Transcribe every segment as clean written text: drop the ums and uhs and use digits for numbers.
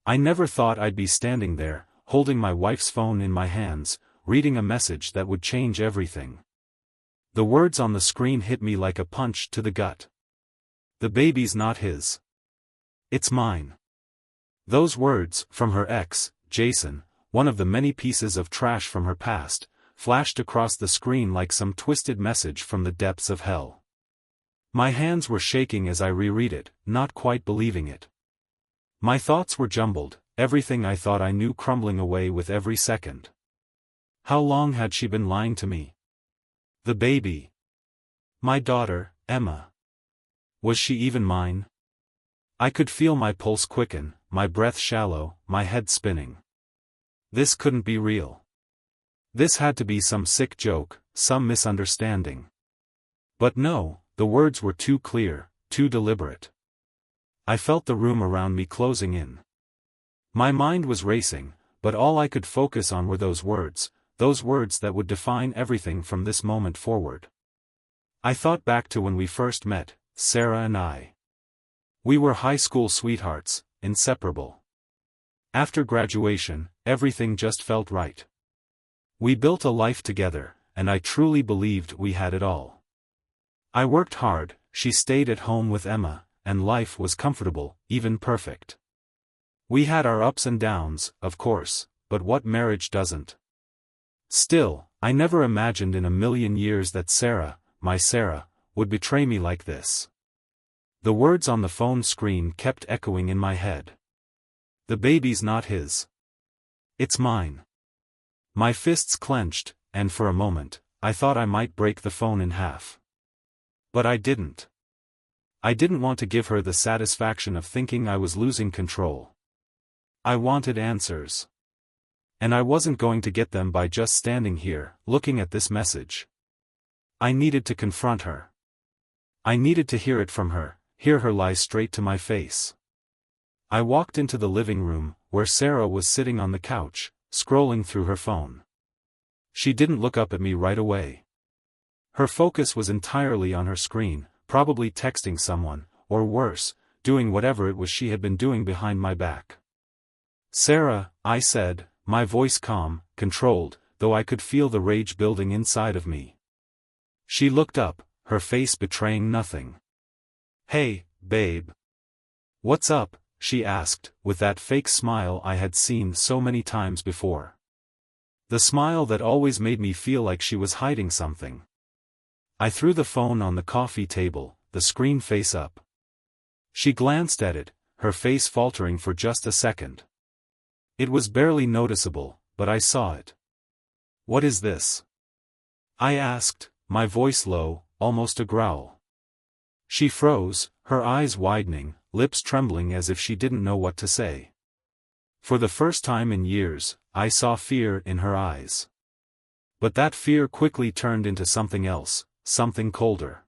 I never thought I'd be standing there, holding my wife's phone in my hands, reading a message that would change everything. The words on the screen hit me like a punch to the gut. The baby's not his. It's mine. Those words, from her ex, Jason, one of the many pieces of trash from her past, flashed across the screen like some twisted message from the depths of hell. My hands were shaking as I reread it, not quite believing it. My thoughts were jumbled, everything I thought I knew crumbling away with every second. How long had she been lying to me? The baby. My daughter, Emma. Was she even mine? I could feel my pulse quicken, my breath shallow, my head spinning. This couldn't be real. This had to be some sick joke, some misunderstanding. But no, the words were too clear, too deliberate. I felt the room around me closing in. My mind was racing, but all I could focus on were those words that would define everything from this moment forward. I thought back to when we first met, Sarah and I. We were high school sweethearts, inseparable. After graduation, everything just felt right. We built a life together, and I truly believed we had it all. I worked hard, she stayed at home with Emma, and life was comfortable, even perfect. We had our ups and downs, of course, but what marriage doesn't? Still, I never imagined in a million years that Sarah, my Sarah, would betray me like this. The words on the phone screen kept echoing in my head. The baby's not his. It's mine. My fists clenched, and for a moment, I thought I might break the phone in half. But I didn't. I didn't want to give her the satisfaction of thinking I was losing control. I wanted answers. And I wasn't going to get them by just standing here, looking at this message. I needed to confront her. I needed to hear it from her, hear her lie straight to my face. I walked into the living room, where Sarah was sitting on the couch, scrolling through her phone. She didn't look up at me right away. Her focus was entirely on her screen, probably texting someone, or worse, doing whatever it was she had been doing behind my back. "Sarah," I said, my voice calm, controlled, though I could feel the rage building inside of me. She looked up, her face betraying nothing. "Hey, babe. What's up?" she asked, with that fake smile I had seen so many times before. The smile that always made me feel like she was hiding something. I threw the phone on the coffee table, the screen face up. She glanced at it, her face faltering for just a second. It was barely noticeable, but I saw it. "What is this?" I asked, my voice low, almost a growl. She froze, her eyes widening, lips trembling as if she didn't know what to say. For the first time in years, I saw fear in her eyes. But that fear quickly turned into something else, something colder.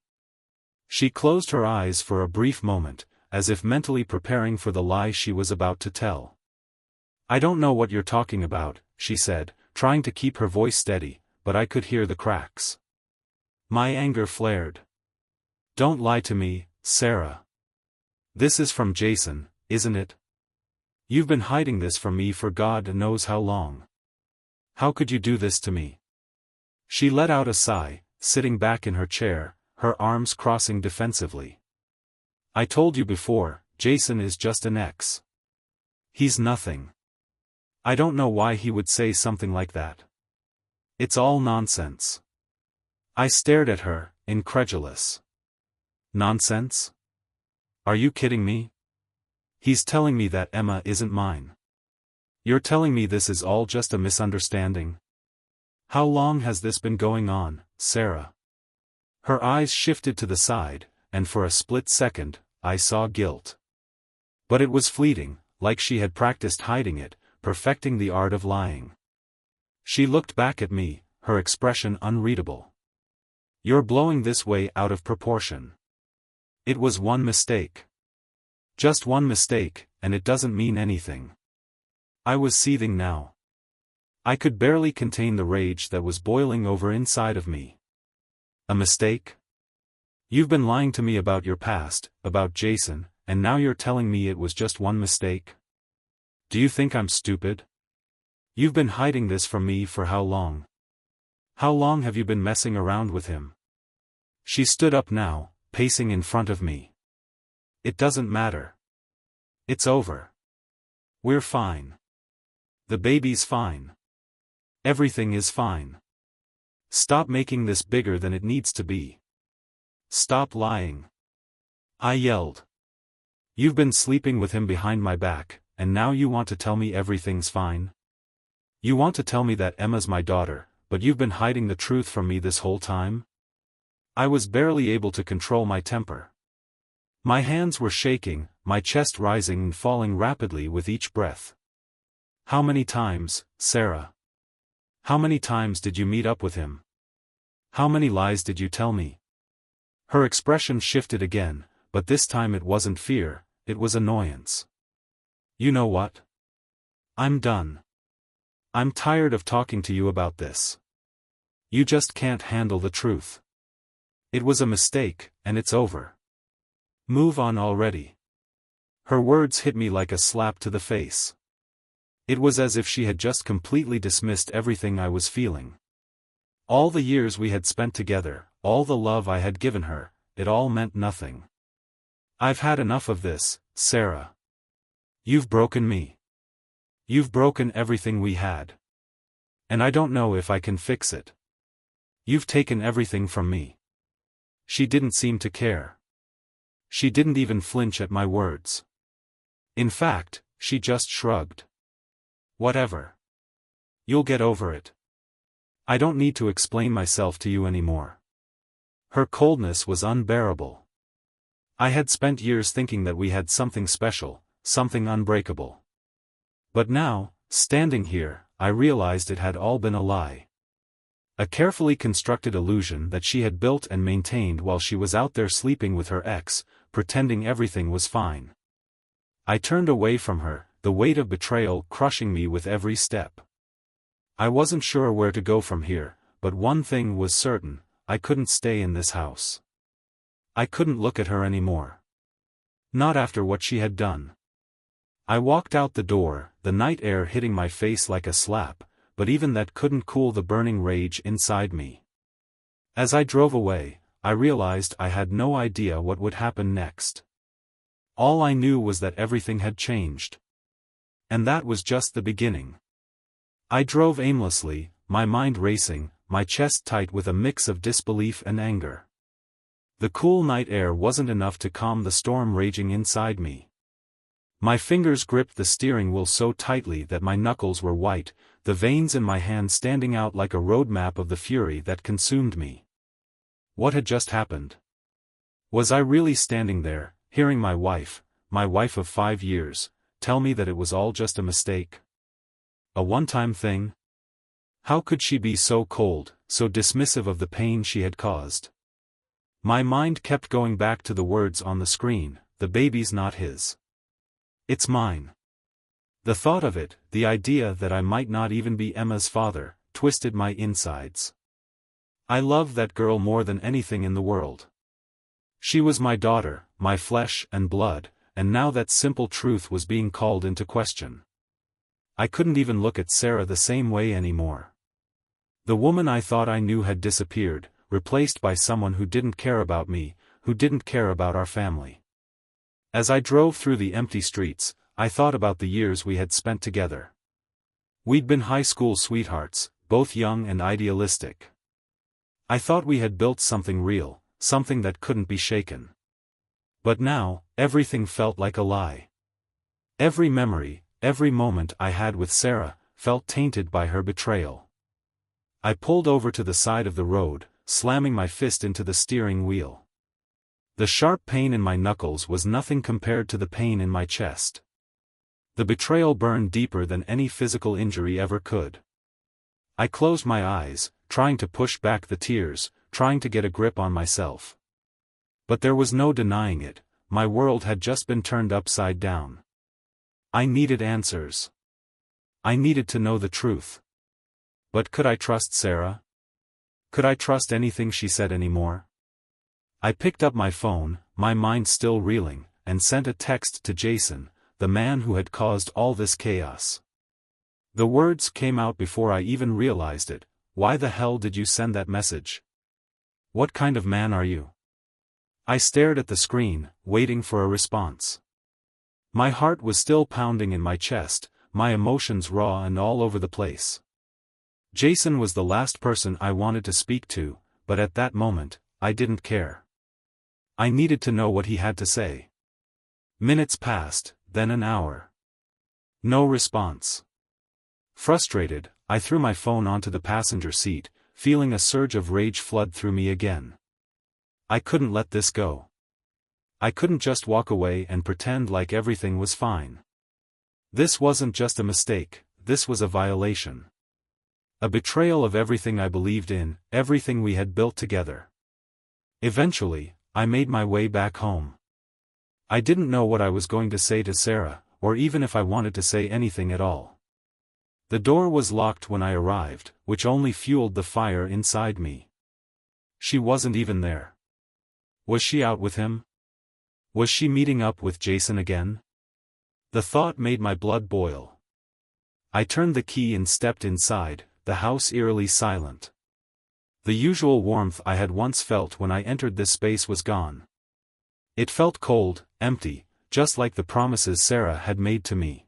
She closed her eyes for a brief moment, as if mentally preparing for the lie she was about to tell. "I don't know what you're talking about," she said, trying to keep her voice steady, but I could hear the cracks. My anger flared. "Don't lie to me, Sarah. This is from Jason, isn't it? You've been hiding this from me for God knows how long. How could you do this to me?" She let out a sigh, sitting back in her chair, her arms crossing defensively. "I told you before, Jason is just an ex. He's nothing. I don't know why he would say something like that. It's all nonsense." I stared at her, incredulous. "Nonsense? Are you kidding me? He's telling me that Emma isn't mine. You're telling me this is all just a misunderstanding? How long has this been going on, Sarah?" Her eyes shifted to the side, and for a split second, I saw guilt. But it was fleeting, like she had practiced hiding it, perfecting the art of lying. She looked back at me, her expression unreadable. "You're blowing this way out of proportion. It was one mistake. Just one mistake, and it doesn't mean anything." I was seething now. I could barely contain the rage that was boiling over inside of me. "A mistake? You've been lying to me about your past, about Jason, and now you're telling me it was just one mistake? Do you think I'm stupid? You've been hiding this from me for how long? How long have you been messing around with him? She stood up now, pacing in front of me. It doesn't matter. It's over. We're fine. The baby's fine. Everything is fine. Stop making this bigger than it needs to be. Stop lying. I yelled. You've been sleeping with him behind my back, and now you want to tell me everything's fine? You want to tell me that Emma's my daughter, but you've been hiding the truth from me this whole time? I was barely able to control my temper. My hands were shaking, my chest rising and falling rapidly with each breath. How many times, Sarah? How many times did you meet up with him? How many lies did you tell me? Her expression shifted again, but this time it wasn't fear, it was annoyance. You know what? I'm done. I'm tired of talking to you about this. You just can't handle the truth. It was a mistake, and it's over. Move on already. Her words hit me like a slap to the face. It was as if she had just completely dismissed everything I was feeling. All the years we had spent together, all the love I had given her, it all meant nothing. I've had enough of this, Sarah. You've broken me. You've broken everything we had. And I don't know if I can fix it. You've taken everything from me. She didn't seem to care. She didn't even flinch at my words. In fact, she just shrugged. Whatever. You'll get over it. I don't need to explain myself to you anymore. Her coldness was unbearable. I had spent years thinking that we had something special, something unbreakable. But now, standing here, I realized it had all been a lie. A carefully constructed illusion that she had built and maintained while she was out there sleeping with her ex, pretending everything was fine. I turned away from her, the weight of betrayal crushing me with every step. I wasn't sure where to go from here, but one thing was certain, I couldn't stay in this house. I couldn't look at her anymore. Not after what she had done. I walked out the door, the night air hitting my face like a slap, but even that couldn't cool the burning rage inside me. As I drove away, I realized I had no idea what would happen next. All I knew was that everything had changed. And that was just the beginning. I drove aimlessly, my mind racing, my chest tight with a mix of disbelief and anger. The cool night air wasn't enough to calm the storm raging inside me. My fingers gripped the steering wheel so tightly that my knuckles were white, the veins in my hand standing out like a road map of the fury that consumed me. What had just happened? Was I really standing there, hearing my wife of 5 years, tell me that it was all just a mistake? A one-time thing? How could she be so cold, so dismissive of the pain she had caused? My mind kept going back to the words on the screen, the baby's not his. It's mine. The thought of it, the idea that I might not even be Emma's father, twisted my insides. I loved that girl more than anything in the world. She was my daughter, my flesh and blood, and now that simple truth was being called into question. I couldn't even look at Sarah the same way anymore. The woman I thought I knew had disappeared, replaced by someone who didn't care about me, who didn't care about our family. As I drove through the empty streets, I thought about the years we had spent together. We'd been high school sweethearts, both young and idealistic. I thought we had built something real, something that couldn't be shaken. But now, everything felt like a lie. Every memory, every moment I had with Sarah, felt tainted by her betrayal. I pulled over to the side of the road, slamming my fist into the steering wheel. The sharp pain in my knuckles was nothing compared to the pain in my chest. The betrayal burned deeper than any physical injury ever could. I closed my eyes, trying to push back the tears, trying to get a grip on myself. But there was no denying it, my world had just been turned upside down. I needed answers. I needed to know the truth. But could I trust Sarah? Could I trust anything she said anymore? I picked up my phone, my mind still reeling, and sent a text to Jason, the man who had caused all this chaos. The words came out before I even realized it. Why the hell did you send that message? What kind of man are you? I stared at the screen, waiting for a response. My heart was still pounding in my chest, my emotions raw and all over the place. Jason was the last person I wanted to speak to, but at that moment, I didn't care. I needed to know what he had to say. Minutes passed, then an hour. No response. Frustrated, I threw my phone onto the passenger seat, feeling a surge of rage flood through me again. I couldn't let this go. I couldn't just walk away and pretend like everything was fine. This wasn't just a mistake, this was a violation. A betrayal of everything I believed in, everything we had built together. Eventually, I made my way back home. I didn't know what I was going to say to Sarah, or even if I wanted to say anything at all. The door was locked when I arrived, which only fueled the fire inside me. She wasn't even there. Was she out with him? Was she meeting up with Jason again? The thought made my blood boil. I turned the key and stepped inside, the house eerily silent. The usual warmth I had once felt when I entered this space was gone. It felt cold, empty, just like the promises Sarah had made to me.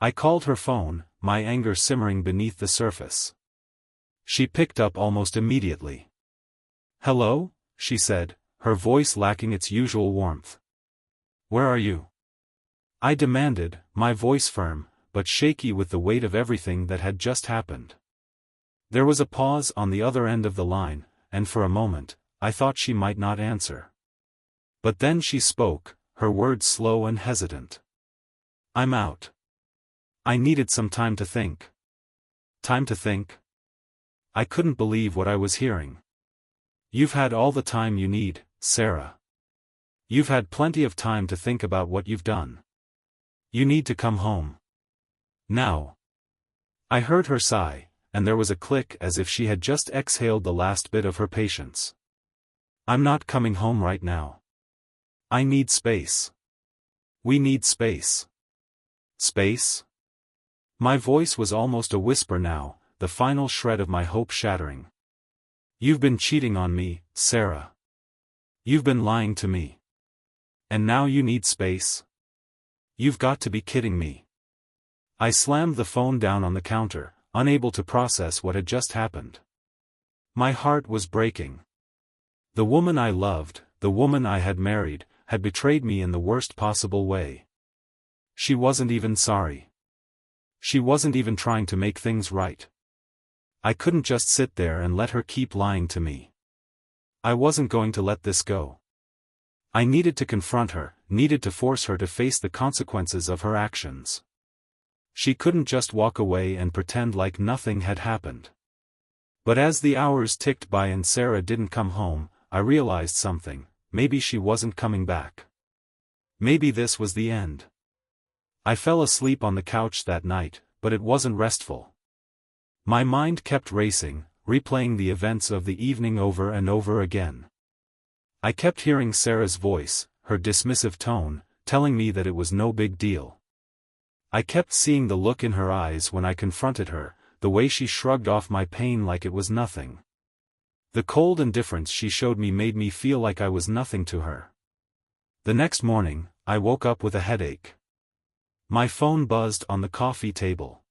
I called her phone, my anger simmering beneath the surface. She picked up almost immediately. "Hello?" she said, her voice lacking its usual warmth. "Where are you?" I demanded, my voice firm, but shaky with the weight of everything that had just happened. There was a pause on the other end of the line, and for a moment, I thought she might not answer. But then she spoke, her words slow and hesitant. "I'm out. I needed some time to think." Time to think? I couldn't believe what I was hearing. "You've had all the time you need, Sarah. You've had plenty of time to think about what you've done. You need to come home. Now." I heard her sigh, and there was a click as if she had just exhaled the last bit of her patience. "I'm not coming home right now. I need space. We need space." Space? My voice was almost a whisper now, the final shred of my hope shattering. "You've been cheating on me, Sarah. You've been lying to me. And now you need space? You've got to be kidding me." I slammed the phone down on the counter, unable to process what had just happened. My heart was breaking. The woman I loved, the woman I had married, had betrayed me in the worst possible way. She wasn't even sorry. She wasn't even trying to make things right. I couldn't just sit there and let her keep lying to me. I wasn't going to let this go. I needed to confront her, needed to force her to face the consequences of her actions. She couldn't just walk away and pretend like nothing had happened. But as the hours ticked by and Sarah didn't come home, I realized something. Maybe she wasn't coming back. Maybe this was the end. I fell asleep on the couch that night, but it wasn't restful. My mind kept racing, replaying the events of the evening over and over again. I kept hearing Sarah's voice, her dismissive tone, telling me that it was no big deal. I kept seeing the look in her eyes when I confronted her, the way she shrugged off my pain like it was nothing. The cold indifference she showed me made me feel like I was nothing to her. The next morning, I woke up with a headache. My phone buzzed on the coffee table.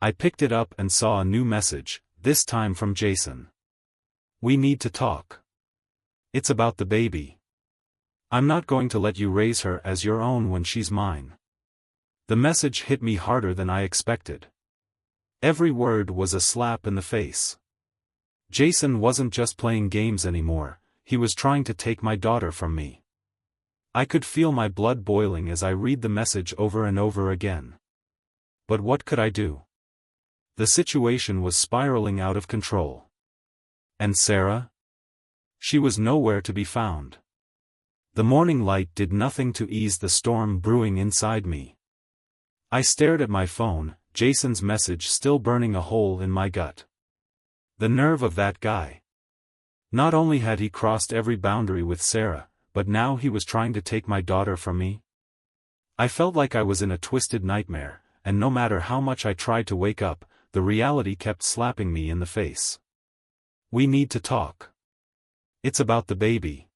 I picked it up and saw a new message, this time from Jason. "We need to talk. It's about the baby. I'm not going to let you raise her as your own when she's mine." The message hit me harder than I expected. Every word was a slap in the face. Jason wasn't just playing games anymore, he was trying to take my daughter from me. I could feel my blood boiling as I read the message over and over again. But what could I do? The situation was spiraling out of control. And Sarah? She was nowhere to be found. The morning light did nothing to ease the storm brewing inside me. I stared at my phone, Jason's message still burning a hole in my gut. The nerve of that guy. Not only had he crossed every boundary with Sarah, but now he was trying to take my daughter from me. I felt like I was in a twisted nightmare, and no matter how much I tried to wake up, the reality kept slapping me in the face. We need to talk. It's about the baby.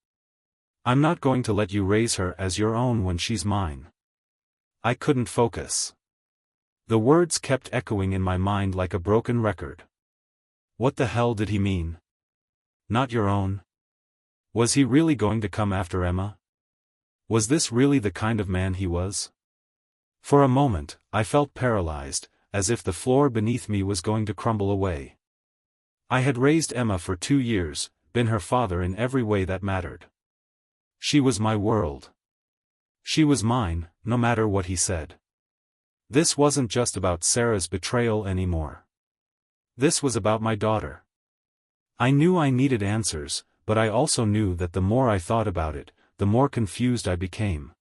I'm not going to let you raise her as your own when she's mine. I couldn't focus. The words kept echoing in my mind like a broken record. What the hell did he mean? Not your own? Was he really going to come after Emma? Was this really the kind of man he was? For a moment, I felt paralyzed, as if the floor beneath me was going to crumble away. I had raised Emma for 2 years, been her father in every way that mattered. She was my world. She was mine, no matter what he said. This wasn't just about Sarah's betrayal anymore. This was about my daughter. I knew I needed answers, but I also knew that the more I thought about it, the more confused I became.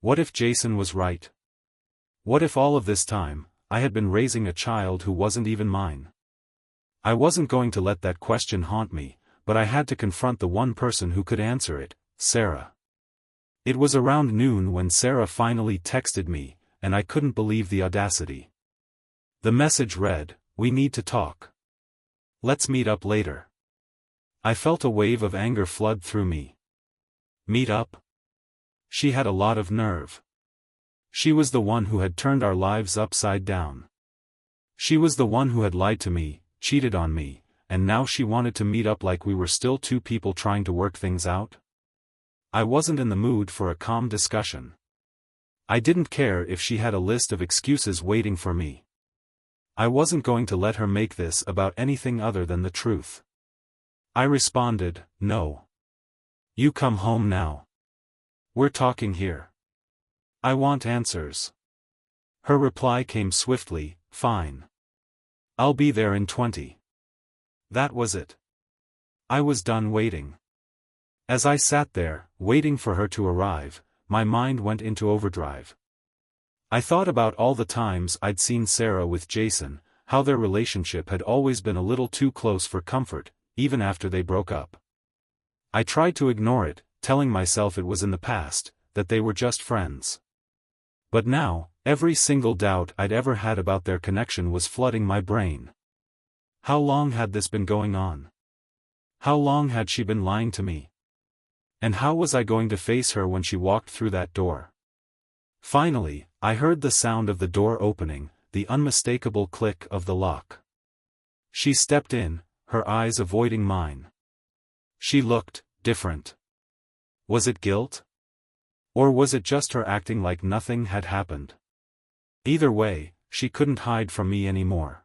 What if Jason was right? What if all of this time, I had been raising a child who wasn't even mine? I wasn't going to let that question haunt me, but I had to confront the one person who could answer it, Sarah. It was around noon when Sarah finally texted me, and I couldn't believe the audacity. The message read, "We need to talk. Let's meet up later." I felt a wave of anger flood through me. Meet up? She had a lot of nerve. She was the one who had turned our lives upside down. She was the one who had lied to me, cheated on me, and now she wanted to meet up like we were still two people trying to work things out? I wasn't in the mood for a calm discussion. I didn't care if she had a list of excuses waiting for me. I wasn't going to let her make this about anything other than the truth. I responded, "No. You come home now. We're talking here. I want answers." Her reply came swiftly, "Fine. I'll be there in 20. That was it. I was done waiting. As I sat there, waiting for her to arrive, my mind went into overdrive. I thought about all the times I'd seen Sarah with Jason, how their relationship had always been a little too close for comfort, even after they broke up. I tried to ignore it, telling myself it was in the past, that they were just friends. But now, every single doubt I'd ever had about their connection was flooding my brain. How long had this been going on? How long had she been lying to me? And how was I going to face her when she walked through that door? Finally, I heard the sound of the door opening, the unmistakable click of the lock. She stepped in, her eyes avoiding mine. She looked different. Was it guilt? Or was it just her acting like nothing had happened? Either way, she couldn't hide from me anymore.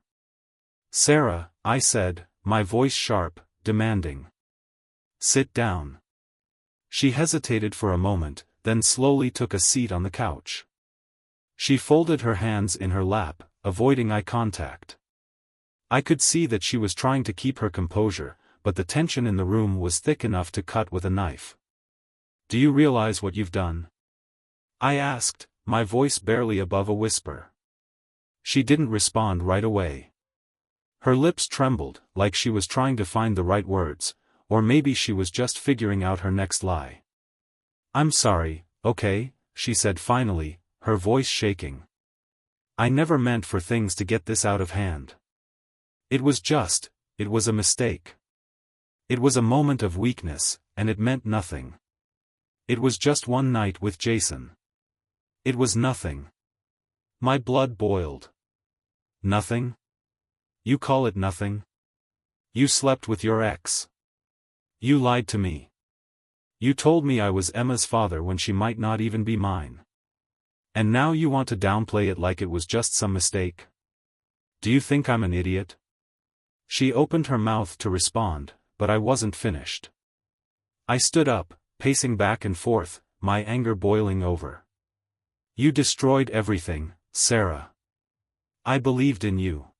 "Sarah," I said, my voice sharp, demanding. "Sit down." She hesitated for a moment, then slowly took a seat on the couch. She folded her hands in her lap, avoiding eye contact. I could see that she was trying to keep her composure, but the tension in the room was thick enough to cut with a knife. "Do you realize what you've done?" I asked, my voice barely above a whisper. She didn't respond right away. Her lips trembled, like she was trying to find the right words, or maybe she was just figuring out her next lie. "I'm sorry, okay," she said finally, her voice shaking. "I never meant for things to get this out of hand. It was a mistake. It was a moment of weakness, and it meant nothing. It was just one night with Jason. It was nothing." My blood boiled. "Nothing? You call it nothing? You slept with your ex. You lied to me. You told me I was Emma's father when she might not even be mine. And now you want to downplay it like it was just some mistake? Do you think I'm an idiot?" She opened her mouth to respond, but I wasn't finished. I stood up, pacing back and forth, my anger boiling over. "You destroyed everything, Sarah. I believed in you.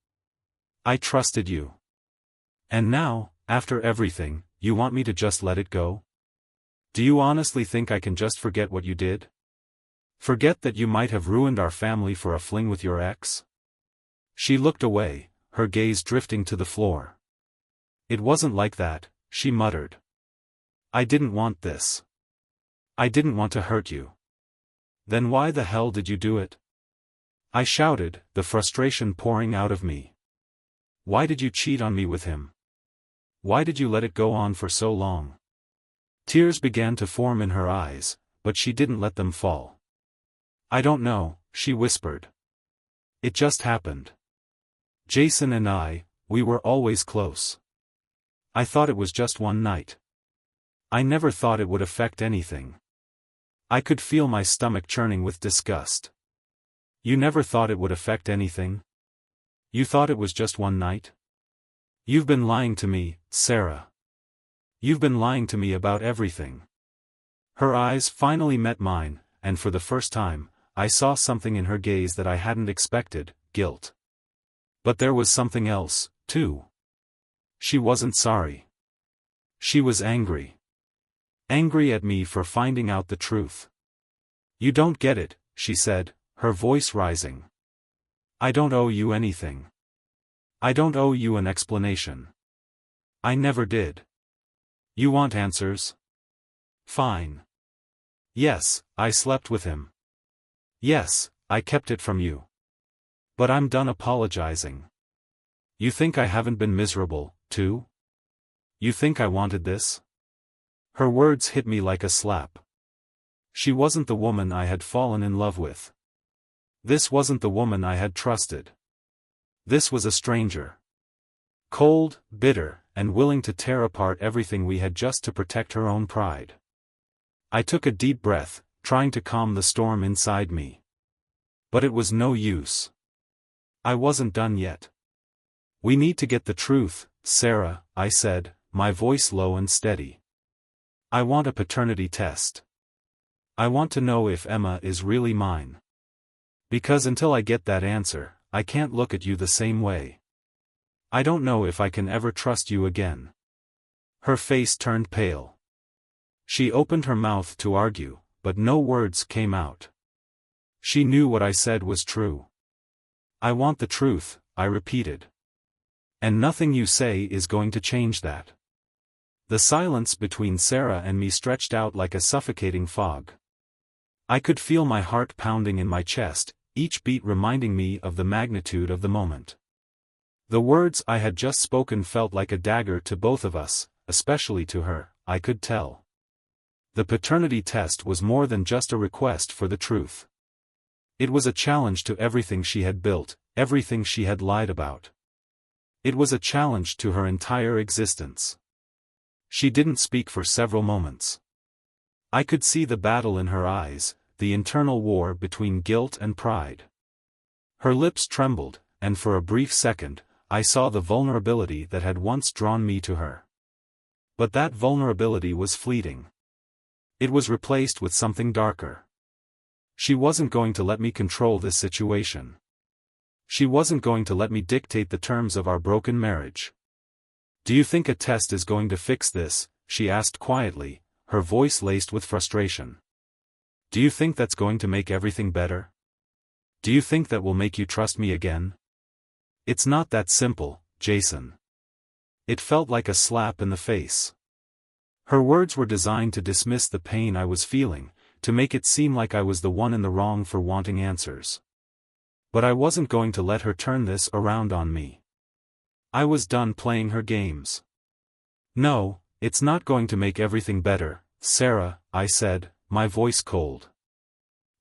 I trusted you. And now, after everything, you want me to just let it go? Do you honestly think I can just forget what you did? Forget that you might have ruined our family for a fling with your ex?" She looked away, her gaze drifting to the floor. "It wasn't like that," she muttered. "I didn't want this. I didn't want to hurt you. Then why the hell did you do it? I shouted, the frustration pouring out of me. Why did you cheat on me with him? Why did you let it go on for so long? Tears began to form in her eyes, but she didn't let them fall. I don't know, she whispered. It just happened. Jason and we were always close. I thought it was just one night. I never thought it would affect anything. I could feel my stomach churning with disgust. You never thought it would affect anything? You thought it was just one night? You've been lying to me, Sarah. You've been lying to me about everything. Her eyes finally met mine, and for the first time, I saw something in her gaze that I hadn't expected, guilt. But there was something else, too. She wasn't sorry. She was angry. Angry at me for finding out the truth. You don't get it, she said, her voice rising. I don't owe you anything. I don't owe you an explanation. I never did. You want answers? Fine. Yes, I slept with him. Yes, I kept it from you. But I'm done apologizing. You think I haven't been miserable, too? You think I wanted this? Her words hit me like a slap. She wasn't the woman I had fallen in love with. This wasn't the woman I had trusted. This was a stranger. Cold, bitter, and willing to tear apart everything we had just to protect her own pride. I took a deep breath, trying to calm the storm inside me. But it was no use. I wasn't done yet. We need to get the truth, Sarah, I said, my voice low and steady. I want a paternity test. I want to know if Emma is really mine. Because until I get that answer, I can't look at you the same way. I don't know if I can ever trust you again. Her face turned pale. She opened her mouth to argue, but no words came out. She knew what I said was true. I want the truth, I repeated. And nothing you say is going to change that. The silence between Sarah and me stretched out like a suffocating fog. I could feel my heart pounding in my chest, each beat reminding me of the magnitude of the moment. The words I had just spoken felt like a dagger to both of us, especially to her, I could tell. The paternity test was more than just a request for the truth. It was a challenge to everything she had built, everything she had lied about. It was a challenge to her entire existence. She didn't speak for several moments. I could see the battle in her eyes, the internal war between guilt and pride. Her lips trembled, and for a brief second, I saw the vulnerability that had once drawn me to her. But that vulnerability was fleeting. It was replaced with something darker. She wasn't going to let me control this situation. She wasn't going to let me dictate the terms of our broken marriage. Do you think a test is going to fix this? She asked quietly, her voice laced with frustration. Do you think that's going to make everything better? Do you think that will make you trust me again? It's not that simple, Jason. It felt like a slap in the face. Her words were designed to dismiss the pain I was feeling, to make it seem like I was the one in the wrong for wanting answers. But I wasn't going to let her turn this around on me. I was done playing her games. No, it's not going to make everything better, Sarah, I said, my voice cold.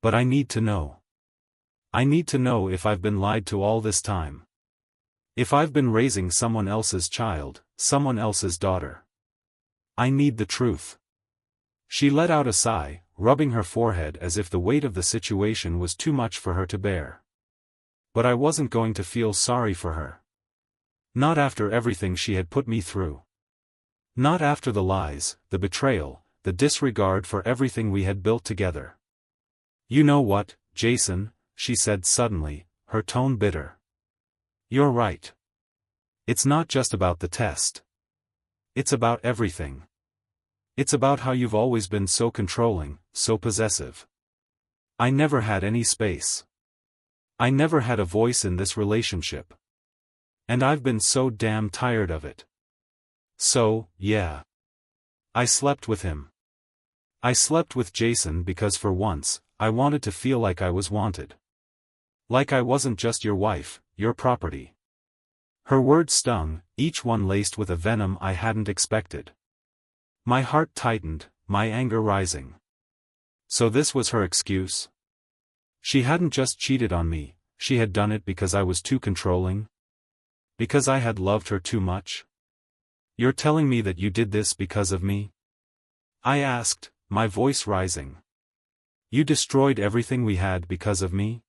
But I need to know. I need to know if I've been lied to all this time. If I've been raising someone else's child, someone else's daughter. I need the truth. She let out a sigh, rubbing her forehead as if the weight of the situation was too much for her to bear. But I wasn't going to feel sorry for her. Not after everything she had put me through. Not after the lies, the betrayal, the disregard for everything we had built together. You know what, Jason, she said suddenly, her tone bitter. You're right. It's not just about the test. It's about everything. It's about how you've always been so controlling, so possessive. I never had any space. I never had a voice in this relationship. And I've been so damn tired of it. So, yeah. I slept with him. I slept with Jason because for once, I wanted to feel like I was wanted. Like I wasn't just your wife, your property. Her words stung, each one laced with a venom I hadn't expected. My heart tightened, my anger rising. So this was her excuse? She hadn't just cheated on me, she had done it because I was too controlling? Because I had loved her too much? You're telling me that you did this because of me? I asked, my voice rising. You destroyed everything we had because of me?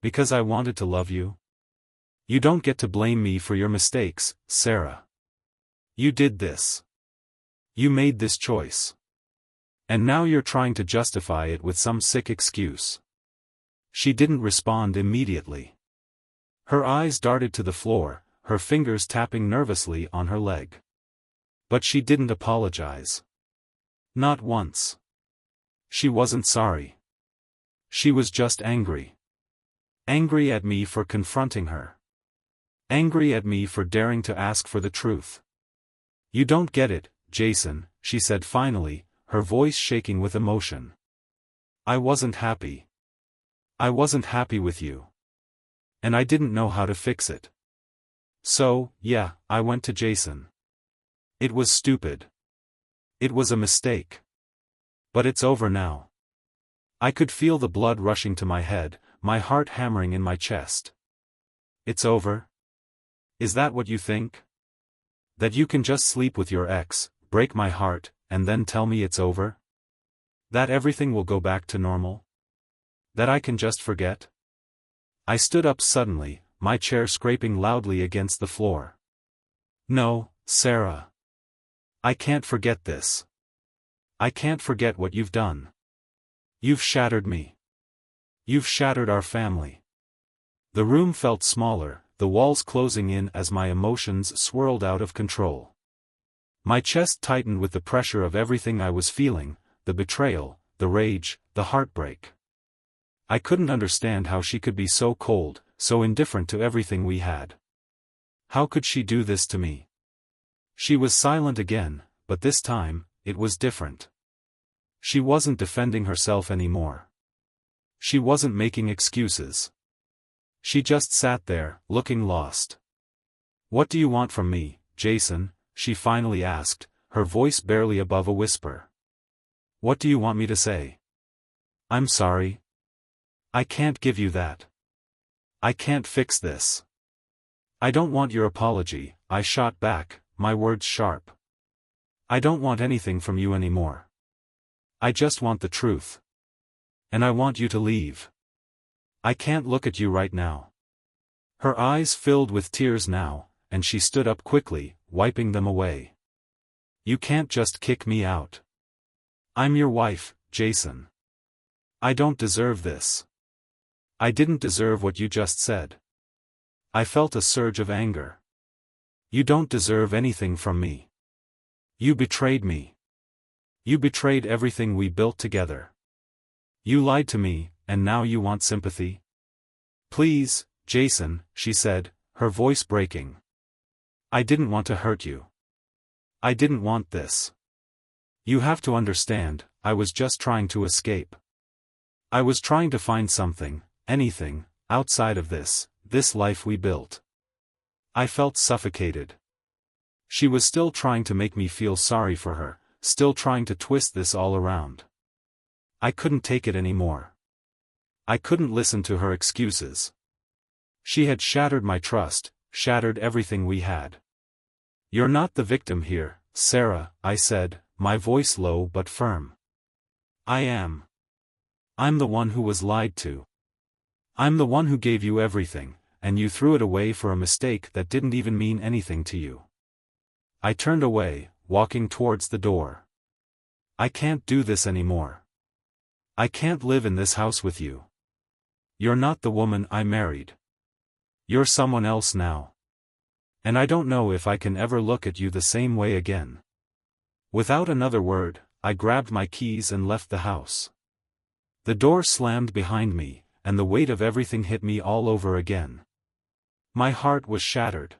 Because I wanted to love you? You don't get to blame me for your mistakes, Sarah. You did this. You made this choice. And now you're trying to justify it with some sick excuse. She didn't respond immediately. Her eyes darted to the floor, her fingers tapping nervously on her leg. But she didn't apologize. Not once. She wasn't sorry. She was just angry. Angry at me for confronting her. Angry at me for daring to ask for the truth. You don't get it, Jason, she said finally, her voice shaking with emotion. I wasn't happy. I wasn't happy with you. And I didn't know how to fix it. So, yeah, I went to Jason. It was stupid. It was a mistake. But it's over now. I could feel the blood rushing to my head, my heart hammering in my chest. It's over? Is that what you think? That you can just sleep with your ex, break my heart, and then tell me it's over? That everything will go back to normal? That I can just forget? I stood up suddenly, my chair scraping loudly against the floor. No, Sarah. I can't forget this. I can't forget what you've done. You've shattered me. You've shattered our family. The room felt smaller, the walls closing in as my emotions swirled out of control. My chest tightened with the pressure of everything I was feeling, the betrayal, the rage, the heartbreak. I couldn't understand how she could be so cold, so indifferent to everything we had. How could she do this to me? She was silent again, but this time, it was different. She wasn't defending herself anymore. She wasn't making excuses. She just sat there, looking lost. What do you want from me, Jason? She finally asked, her voice barely above a whisper. What do you want me to say? I'm sorry. I can't give you that. I can't fix this. I don't want your apology, I shot back, my words sharp. I don't want anything from you anymore. I just want the truth. And I want you to leave. I can't look at you right now. Her eyes filled with tears now, and she stood up quickly, wiping them away. You can't just kick me out. I'm your wife, Jason. I don't deserve this. I didn't deserve what you just said. I felt a surge of anger. You don't deserve anything from me. You betrayed me. You betrayed everything we built together. You lied to me, and now you want sympathy? Please, Jason, she said, her voice breaking. I didn't want to hurt you. I didn't want this. You have to understand, I was just trying to escape. I was trying to find something, anything, outside of this life we built. I felt suffocated. She was still trying to make me feel sorry for her, still trying to twist this all around. I couldn't take it anymore. I couldn't listen to her excuses. She had shattered my trust, shattered everything we had. You're not the victim here, Sarah, I said, my voice low but firm. I am. I'm the one who was lied to. I'm the one who gave you everything, and you threw it away for a mistake that didn't even mean anything to you. I turned away, walking towards the door. I can't do this anymore. I can't live in this house with you. You're not the woman I married. You're someone else now. And I don't know if I can ever look at you the same way again. Without another word, I grabbed my keys and left the house. The door slammed behind me, and the weight of everything hit me all over again. My heart was shattered.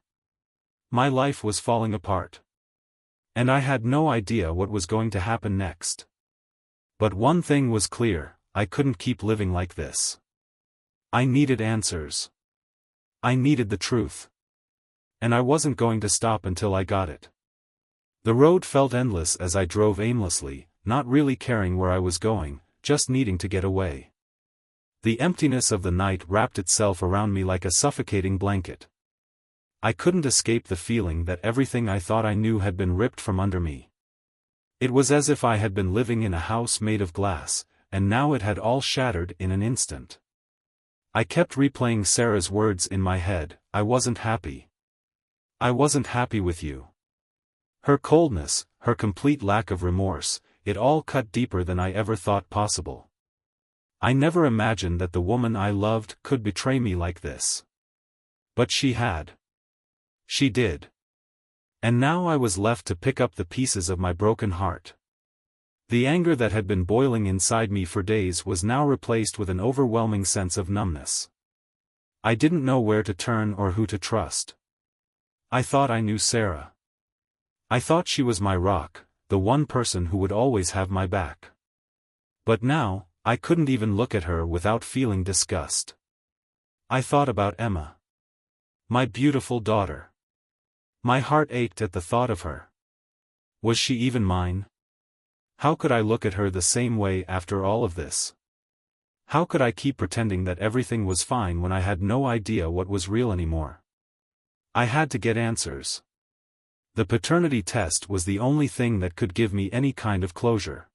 My life was falling apart. And I had no idea what was going to happen next. But one thing was clear, I couldn't keep living like this. I needed answers. I needed the truth. And I wasn't going to stop until I got it. The road felt endless as I drove aimlessly, not really caring where I was going, just needing to get away. The emptiness of the night wrapped itself around me like a suffocating blanket. I couldn't escape the feeling that everything I thought I knew had been ripped from under me. It was as if I had been living in a house made of glass, and now it had all shattered in an instant. I kept replaying Sarah's words in my head, "I wasn't happy. I wasn't happy with you." Her coldness, her complete lack of remorse, it all cut deeper than I ever thought possible. I never imagined that the woman I loved could betray me like this. But she had. She did. And now I was left to pick up the pieces of my broken heart. The anger that had been boiling inside me for days was now replaced with an overwhelming sense of numbness. I didn't know where to turn or who to trust. I thought I knew Sarah. I thought she was my rock, the one person who would always have my back. But now, I couldn't even look at her without feeling disgust. I thought about Emma. My beautiful daughter. My heart ached at the thought of her. Was she even mine? How could I look at her the same way after all of this? How could I keep pretending that everything was fine when I had no idea what was real anymore? I had to get answers. The paternity test was the only thing that could give me any kind of closure.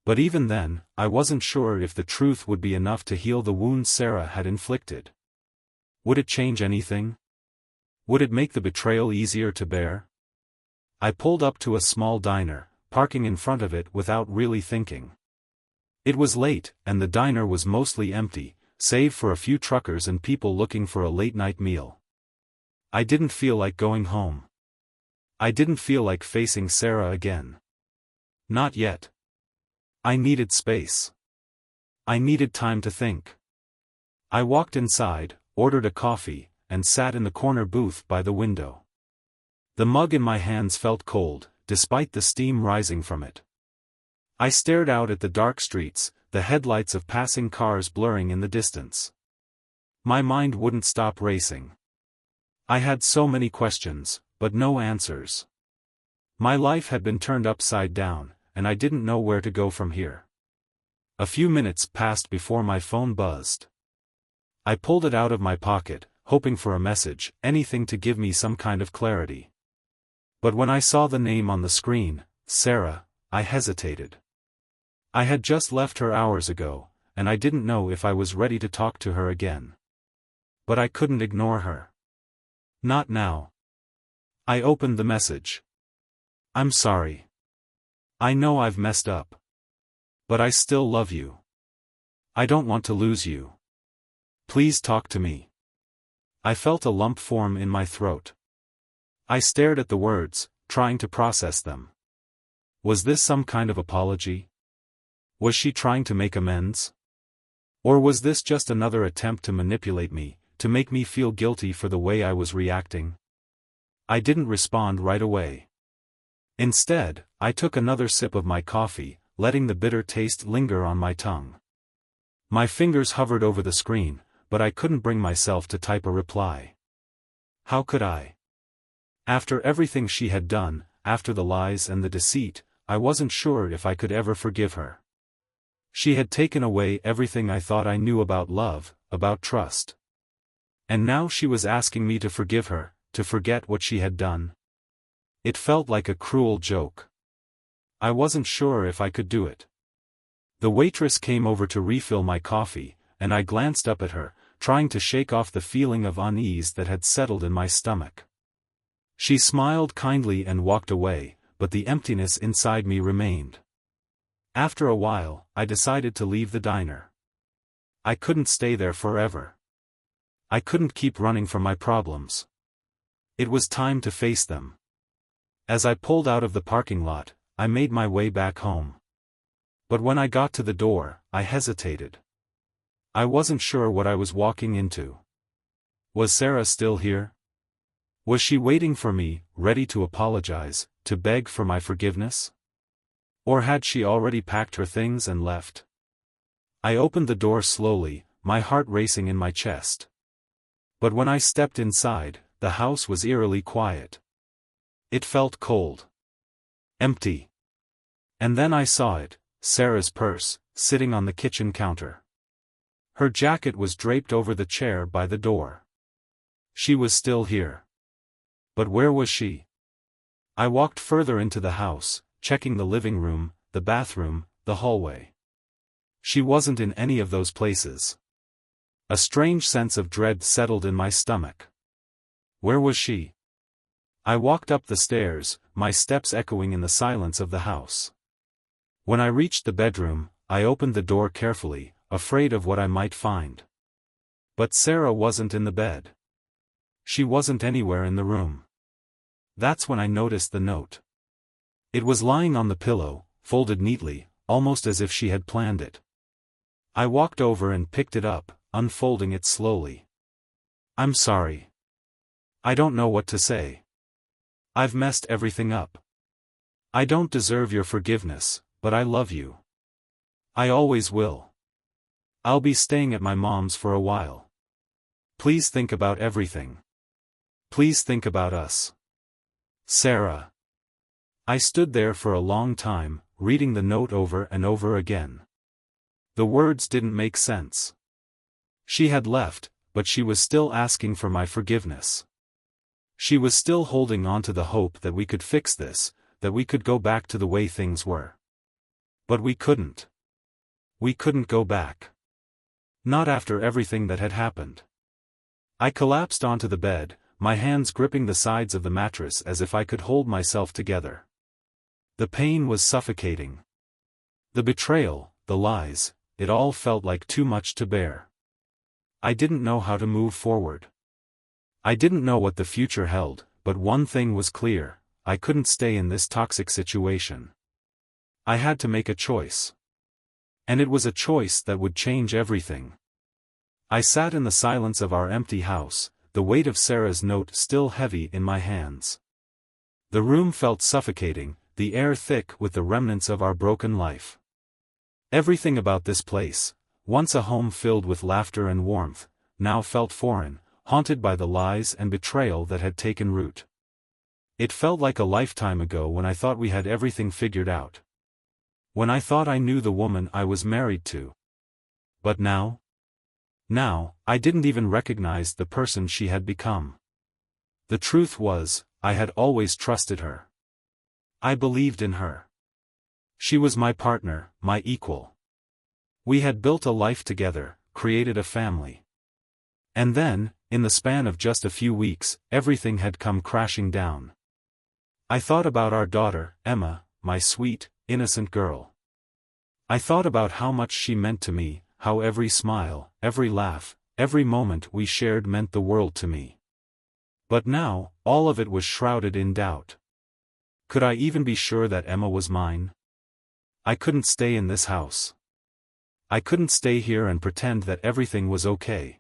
But even then, I wasn't sure if the truth would be enough to heal the wounds Sarah had inflicted. Would it change anything? Would it make the betrayal easier to bear? I pulled up to a small diner, parking in front of it without really thinking. It was late, and the diner was mostly empty, save for a few truckers and people looking for a late-night meal. I didn't feel like going home. I didn't feel like facing Sarah again. Not yet. I needed space. I needed time to think. I walked inside, ordered a coffee, and sat in the corner booth by the window. The mug in my hands felt cold, despite the steam rising from it. I stared out at the dark streets, the headlights of passing cars blurring in the distance. My mind wouldn't stop racing. I had so many questions, but no answers. My life had been turned upside down, and I didn't know where to go from here. A few minutes passed before my phone buzzed. I pulled it out of my pocket, hoping for a message, anything to give me some kind of clarity. But when I saw the name on the screen, Sarah, I hesitated. I had just left her hours ago, and I didn't know if I was ready to talk to her again. But I couldn't ignore her. Not now. I opened the message. "I'm sorry. I know I've messed up. But I still love you. I don't want to lose you. Please talk to me." I felt a lump form in my throat. I stared at the words, trying to process them. Was this some kind of apology? Was she trying to make amends? Or was this just another attempt to manipulate me, to make me feel guilty for the way I was reacting? I didn't respond right away. Instead, I took another sip of my coffee, letting the bitter taste linger on my tongue. My fingers hovered over the screen, but I couldn't bring myself to type a reply. How could I? After everything she had done, after the lies and the deceit, I wasn't sure if I could ever forgive her. She had taken away everything I thought I knew about love, about trust. And now she was asking me to forgive her, to forget what she had done. It felt like a cruel joke. I wasn't sure if I could do it. The waitress came over to refill my coffee, and I glanced up at her, trying to shake off the feeling of unease that had settled in my stomach. She smiled kindly and walked away, but the emptiness inside me remained. After a while, I decided to leave the diner. I couldn't stay there forever. I couldn't keep running from my problems. It was time to face them. As I pulled out of the parking lot, I made my way back home. But when I got to the door, I hesitated. I wasn't sure what I was walking into. Was Sarah still here? Was she waiting for me, ready to apologize, to beg for my forgiveness? Or had she already packed her things and left? I opened the door slowly, my heart racing in my chest. But when I stepped inside, the house was eerily quiet. It felt cold. Empty. And then I saw it, Sarah's purse, sitting on the kitchen counter. Her jacket was draped over the chair by the door. She was still here. But where was she? I walked further into the house, checking the living room, the bathroom, the hallway. She wasn't in any of those places. A strange sense of dread settled in my stomach. Where was she? I walked up the stairs, my steps echoing in the silence of the house. When I reached the bedroom, I opened the door carefully, afraid of what I might find. But Sarah wasn't in the bed. She wasn't anywhere in the room. That's when I noticed the note. It was lying on the pillow, folded neatly, almost as if she had planned it. I walked over and picked it up, unfolding it slowly. "I'm sorry. I don't know what to say. I've messed everything up. I don't deserve your forgiveness, but I love you. I always will. I'll be staying at my mom's for a while. Please think about everything. Please think about us. Sarah." I stood there for a long time, reading the note over and over again. The words didn't make sense. She had left, but she was still asking for my forgiveness. She was still holding on to the hope that we could fix this, that we could go back to the way things were. But we couldn't. We couldn't go back. Not after everything that had happened. I collapsed onto the bed, my hands gripping the sides of the mattress as if I could hold myself together. The pain was suffocating. The betrayal, the lies, it all felt like too much to bear. I didn't know how to move forward. I didn't know what the future held, but one thing was clear: I couldn't stay in this toxic situation. I had to make a choice. And it was a choice that would change everything. I sat in the silence of our empty house, the weight of Sarah's note still heavy in my hands. The room felt suffocating, the air thick with the remnants of our broken life. Everything about this place, once a home filled with laughter and warmth, now felt foreign, haunted by the lies and betrayal that had taken root. It felt like a lifetime ago when I thought we had everything figured out. When I thought I knew the woman I was married to. But now? Now, I didn't even recognize the person she had become. The truth was, I had always trusted her. I believed in her. She was my partner, my equal. We had built a life together, created a family. And then, in the span of just a few weeks, everything had come crashing down. I thought about our daughter, Emma, my sweet, innocent girl. I thought about how much she meant to me, how every smile, every laugh, every moment we shared meant the world to me. But now, all of it was shrouded in doubt. Could I even be sure that Emma was mine? I couldn't stay in this house. I couldn't stay here and pretend that everything was okay.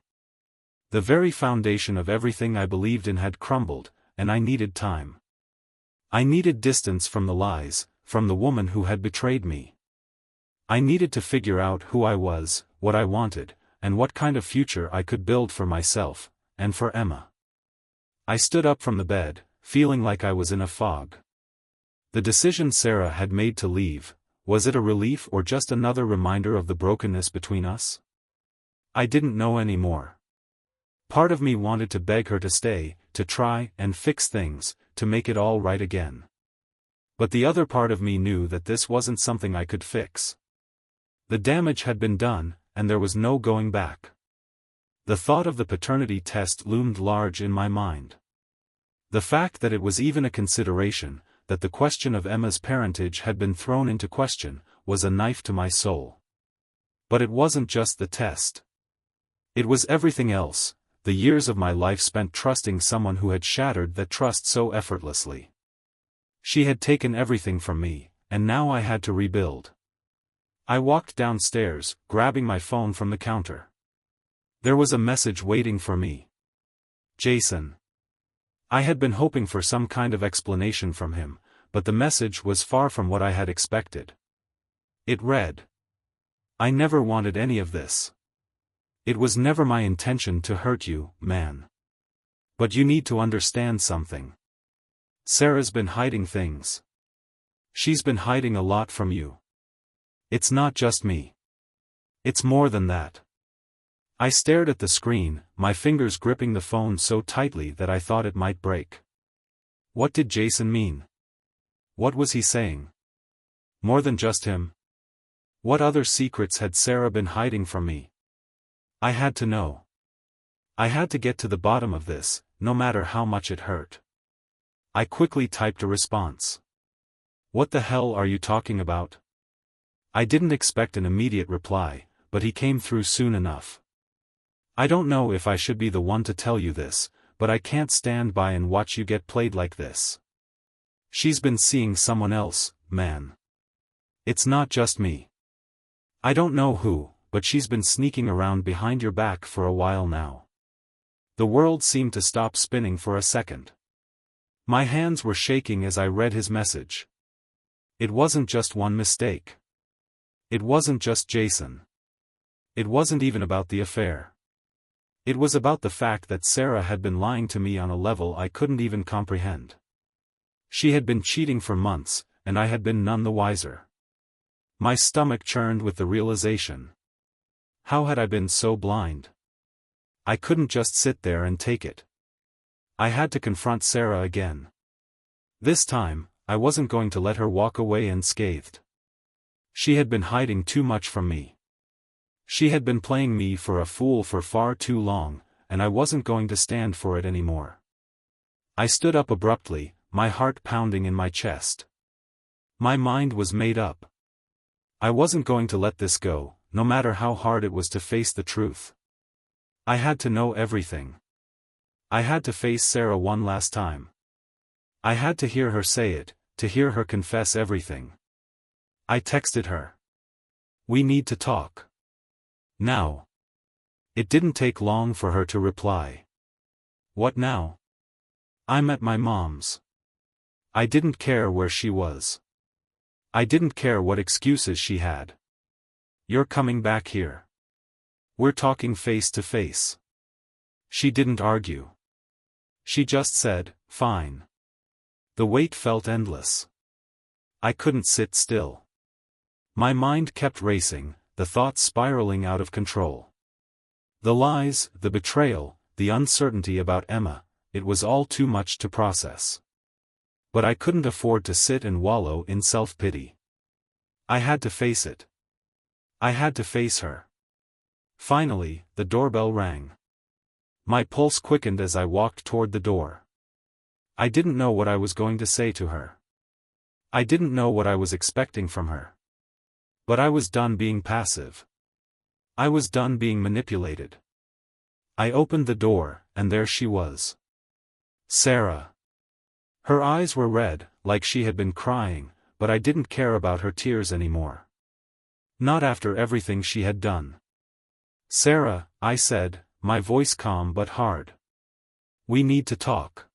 The very foundation of everything I believed in had crumbled, and I needed time. I needed distance from the lies, from the woman who had betrayed me. I needed to figure out who I was, what I wanted, and what kind of future I could build for myself, and for Emma. I stood up from the bed, feeling like I was in a fog. The decision Sarah had made to leave, was it a relief or just another reminder of the brokenness between us? I didn't know anymore. Part of me wanted to beg her to stay, to try and fix things, to make it all right again. But the other part of me knew that this wasn't something I could fix. The damage had been done, and there was no going back. The thought of the paternity test loomed large in my mind. The fact that it was even a consideration, that the question of Emma's parentage had been thrown into question, was a knife to my soul. But it wasn't just the test. It was everything else, the years of my life spent trusting someone who had shattered that trust so effortlessly. She had taken everything from me, and now I had to rebuild. I walked downstairs, grabbing my phone from the counter. There was a message waiting for me. Jason. I had been hoping for some kind of explanation from him, but the message was far from what I had expected. It read, I never wanted any of this. It was never my intention to hurt you, man. But you need to understand something. Sarah's been hiding things. She's been hiding a lot from you. It's not just me. It's more than that. I stared at the screen, my fingers gripping the phone so tightly that I thought it might break. What did Jason mean? What was he saying? More than just him. What other secrets had Sarah been hiding from me? I had to know. I had to get to the bottom of this, no matter how much it hurt. I quickly typed a response. What the hell are you talking about? I didn't expect an immediate reply, but he came through soon enough. I don't know if I should be the one to tell you this, but I can't stand by and watch you get played like this. She's been seeing someone else, man. It's not just me. I don't know who, but she's been sneaking around behind your back for a while now. The world seemed to stop spinning for a second. My hands were shaking as I read his message. It wasn't just one mistake. It wasn't just Jason. It wasn't even about the affair. It was about the fact that Sarah had been lying to me on a level I couldn't even comprehend. She had been cheating for months, and I had been none the wiser. My stomach churned with the realization. How had I been so blind? I couldn't just sit there and take it. I had to confront Sarah again. This time, I wasn't going to let her walk away unscathed. She had been hiding too much from me. She had been playing me for a fool for far too long, and I wasn't going to stand for it anymore. I stood up abruptly, my heart pounding in my chest. My mind was made up. I wasn't going to let this go, no matter how hard it was to face the truth. I had to know everything. I had to face Sarah one last time. I had to hear her say it, to hear her confess everything. I texted her. We need to talk. Now. It didn't take long for her to reply. What now? I'm at my mom's. I didn't care where she was. I didn't care what excuses she had. You're coming back here. We're talking face to face. She didn't argue. She just said, fine. The wait felt endless. I couldn't sit still. My mind kept racing, the thoughts spiraling out of control. The lies, the betrayal, the uncertainty about Emma, it was all too much to process. But I couldn't afford to sit and wallow in self-pity. I had to face it. I had to face her. Finally, the doorbell rang. My pulse quickened as I walked toward the door. I didn't know what I was going to say to her. I didn't know what I was expecting from her. But I was done being passive. I was done being manipulated. I opened the door, and there she was. Sarah. Her eyes were red, like she had been crying, but I didn't care about her tears anymore. Not after everything she had done. Sarah, I said, my voice calm but hard. We need to talk.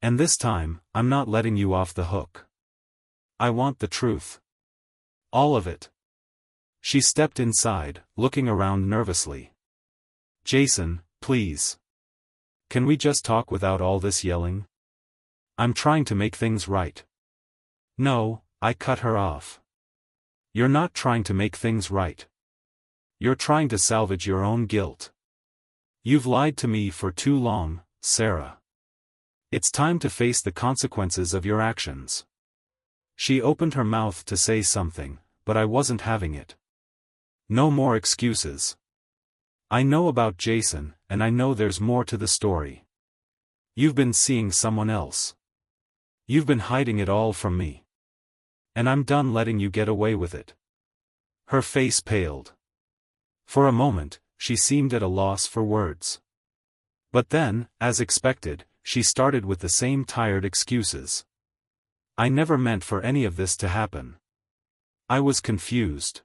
And this time, I'm not letting you off the hook. I want the truth. All of it. She stepped inside, looking around nervously. Jason, please. Can we just talk without all this yelling? I'm trying to make things right. No, I cut her off. You're not trying to make things right. You're trying to salvage your own guilt. You've lied to me for too long, Sarah. It's time to face the consequences of your actions. She opened her mouth to say something, but I wasn't having it. No more excuses. I know about Jason, and I know there's more to the story. You've been seeing someone else. You've been hiding it all from me. And I'm done letting you get away with it. Her face paled. For a moment, she seemed at a loss for words. But then, as expected, she started with the same tired excuses. I never meant for any of this to happen. I was confused.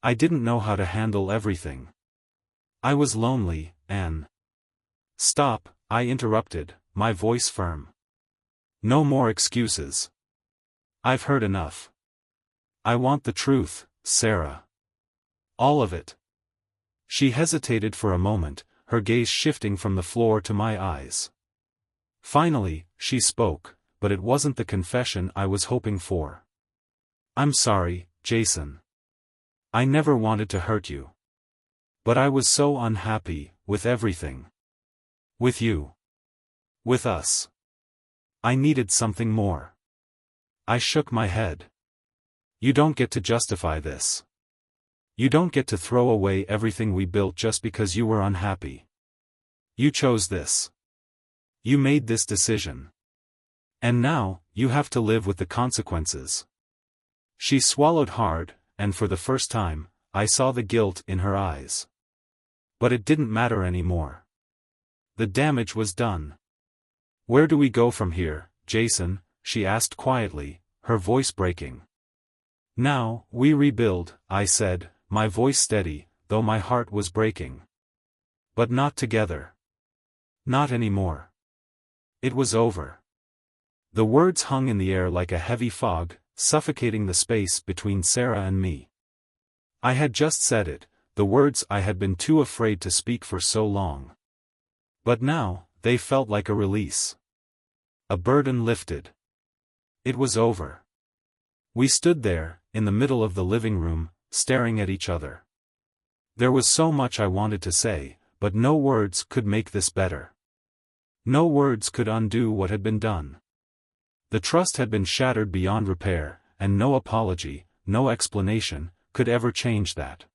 I didn't know how to handle everything. I was lonely, Anne. Stop, I interrupted, my voice firm. No more excuses. I've heard enough. I want the truth, Sarah. All of it. She hesitated for a moment, her gaze shifting from the floor to my eyes. Finally, she spoke, but it wasn't the confession I was hoping for. I'm sorry, Jason. I never wanted to hurt you. But I was so unhappy, with everything. With you. With us. I needed something more. I shook my head. You don't get to justify this. You don't get to throw away everything we built just because you were unhappy. You chose this. You made this decision. And now, you have to live with the consequences. She swallowed hard, and for the first time, I saw the guilt in her eyes. But it didn't matter anymore. The damage was done. Where do we go from here, Jason? She asked quietly, her voice breaking. Now, we rebuild, I said, my voice steady, though my heart was breaking. But not together. Not anymore. It was over. The words hung in the air like a heavy fog, suffocating the space between Sarah and me. I had just said it, the words I had been too afraid to speak for so long. But now, they felt like a release. A burden lifted. It was over. We stood there, in the middle of the living room, staring at each other. There was so much I wanted to say, but no words could make this better. No words could undo what had been done. The trust had been shattered beyond repair, and no apology, no explanation, could ever change that.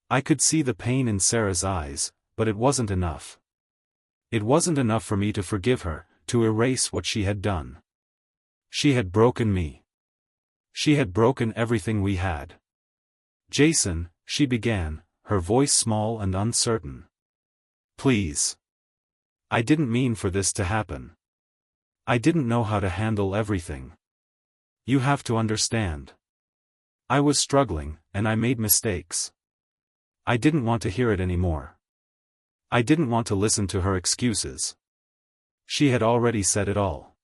I could see the pain in Sarah's eyes, but it wasn't enough. It wasn't enough for me to forgive her, to erase what she had done. She had broken me. She had broken everything we had. Jason, she began, her voice small and uncertain. Please. I didn't mean for this to happen. I didn't know how to handle everything. You have to understand. I was struggling, and I made mistakes. I didn't want to hear it anymore. I didn't want to listen to her excuses. She had already said it all.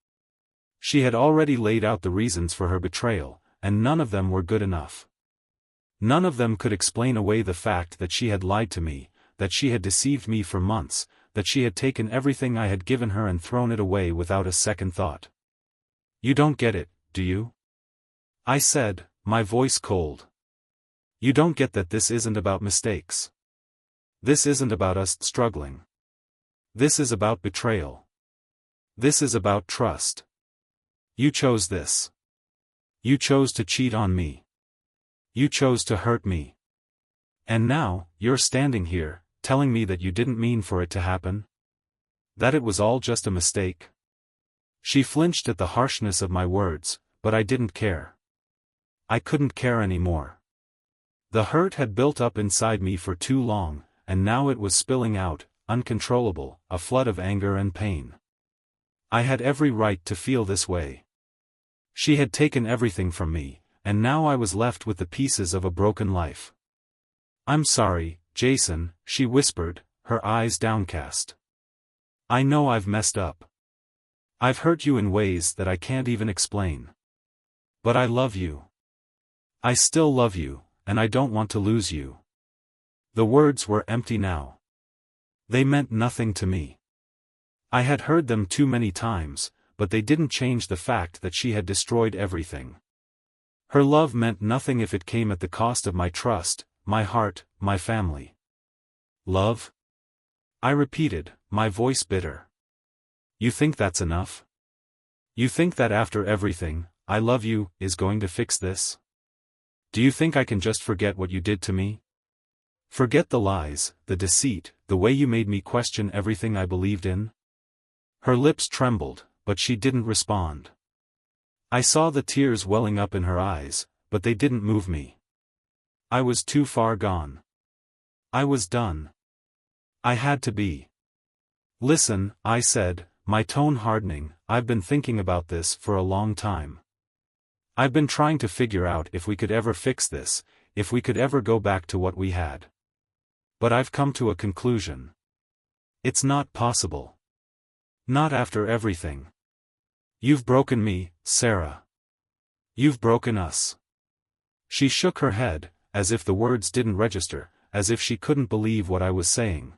She had already laid out the reasons for her betrayal, and none of them were good enough. None of them could explain away the fact that she had lied to me, that she had deceived me for months, that she had taken everything I had given her and thrown it away without a second thought. You don't get it, do you? I said, my voice cold. You don't get that this isn't about mistakes. This isn't about us struggling. This is about betrayal. This is about trust. You chose this. You chose to cheat on me. You chose to hurt me. And now, you're standing here, telling me that you didn't mean for it to happen? That it was all just a mistake? She flinched at the harshness of my words, but I didn't care. I couldn't care anymore. The hurt had built up inside me for too long, and now it was spilling out, uncontrollable, a flood of anger and pain. I had every right to feel this way. She had taken everything from me, and now I was left with the pieces of a broken life. I'm sorry, Jason, she whispered, her eyes downcast. I know I've messed up. I've hurt you in ways that I can't even explain. But I love you. I still love you, and I don't want to lose you. The words were empty now. They meant nothing to me. I had heard them too many times, but they didn't change the fact that she had destroyed everything. Her love meant nothing if it came at the cost of my trust, my heart, my family. Love? I repeated, my voice bitter. You think that's enough? You think that after everything, I love you, is going to fix this? Do you think I can just forget what you did to me? Forget the lies, the deceit, the way you made me question everything I believed in? Her lips trembled, but she didn't respond. I saw the tears welling up in her eyes, but they didn't move me. I was too far gone. I was done. I had to be. Listen, I said, my tone hardening, I've been thinking about this for a long time. I've been trying to figure out if we could ever fix this, if we could ever go back to what we had. But I've come to a conclusion. It's not possible. Not after everything. You've broken me, Sarah. You've broken us. She shook her head, as if the words didn't register, as if she couldn't believe what I was saying.